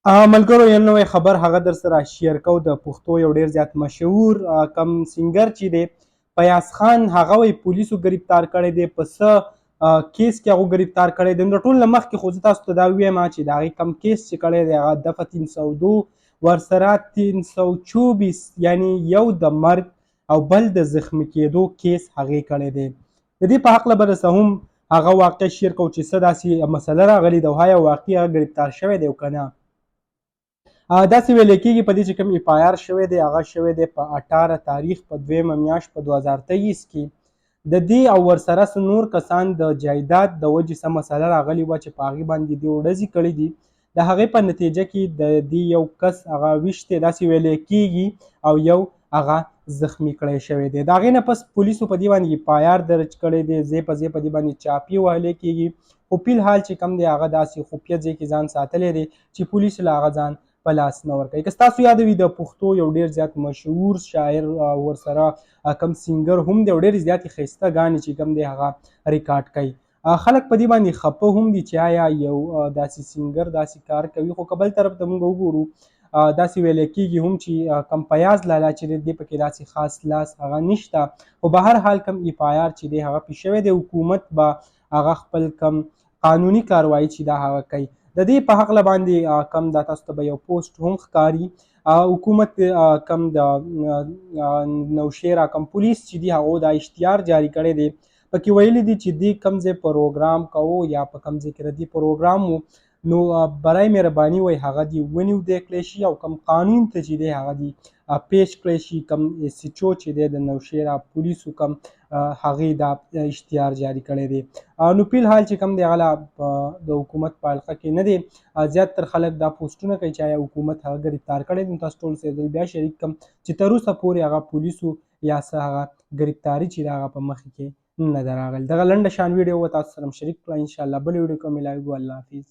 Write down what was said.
ملګرو یو نوی خبر هغه در سره شیر کو د پښتو یو ډیر زیات مشهور کم سنگر چې دی فیاض خان هغه وایي پولیسو گرفتار کړی دی په څه کیس کې هغه گرفتار کړی دی. نو د ټول نه مخکې خو زه تاسو ته دا ووایم چې د هغې کم کیس چې کړی دی هغه دفعه 302 ورسره 324 یعنی یو د مرګ او بل د زخمی کېدو کیس هغې کړی دی. د دې په هکله به درسه هم هغه واقع شیر کو چې څه داسې مسله راغلې ده او آیا واقعي هغه گرفتار شوی دی او که نه. داسې ویل کېږي په دې چې کوم اف آی آر شوی دی هغه شوی دی په 18 تاریخ په دویمه میاشت په 2023 کې د دې او ورسره څه نور کسان د جایداد د وجې څه مسله راغلې وه چې په هغې باندې دې ډزې کړي دي. د هغې په نتیجه کې د دې یو کس هغه ویشت دی داسې ویلی کېږي او یو هغه زخمی کړی شوی دی. د هغې نه پس پولیسو په دې باندې اف آی آر درج کړی دی، ځای په ځای په دې باندې چاپې وهلی کېږي. خو فی الحال چې کوم دی هغه داسې خفیه ځای کې ځان ساتلی دی چې پولیسو له هغه ځان په لاس نه ورکوي. که ستاسو یاد وي د پښتو یو ډېر زیات مشهور شاعر ورسره کم سینګر هم دی او ډېرې زیاتې ښایسته ګانې چې کوم دی هغه ریکارډ کوي. خلک په دې باندې خفه هم دي چې آیا یو داسې سینګر داسې کار کوي. خو که بل طرف ته موږ وګورو داسې ویلی کېږي هم چې کم فیاض لالا چې دی دې پکې داسې خاص لاس هغه نشته. خو به هر حال کم اف آی آر چې دی هغه پې شوی دی، حکومت به هغه خپل کم قانوني کاروایي چې دا هغه کوي. د دې په هکله باندې کم دا تاسو ته به یو پوسټ هم ښکاري. حکومت کم د نوشیره کم پولیس چې دي هغو دا اشتهار جاري کړی دی، پکې ویلي دي چې دې کوم ځای پروګرام کوو یا په کوم ځای کې د دې پروګرام و نو برای مهرباني وایي هغه دې ونیودی کړی شي او کوم قانون ته چې دی هغه دې پیش کړی شي. کوم ایس ایچ او چې دی د نوشیره پولیسو کم هغې دا اشتهار جاري کړی دی. نو فی الحال چې کوم دی هغه د حکومت په حلقه کې نه دی. زیاتر خلک دا پوسټونه کوي چې آیا حکومت هغه گرفتار کړی دی. نو تاسو ټولو سره بیا شریک کړم چې تر اوسه پورې هغه پولیسو یا څه هغه گرفتاري چې د هغه په مخې کې نه ده راغلې. دغه لنډه شان ویډیو به تاسو سره شریک کړه. انشاءالله بلې ویډیو کې به ملاویږو. الله حافظ.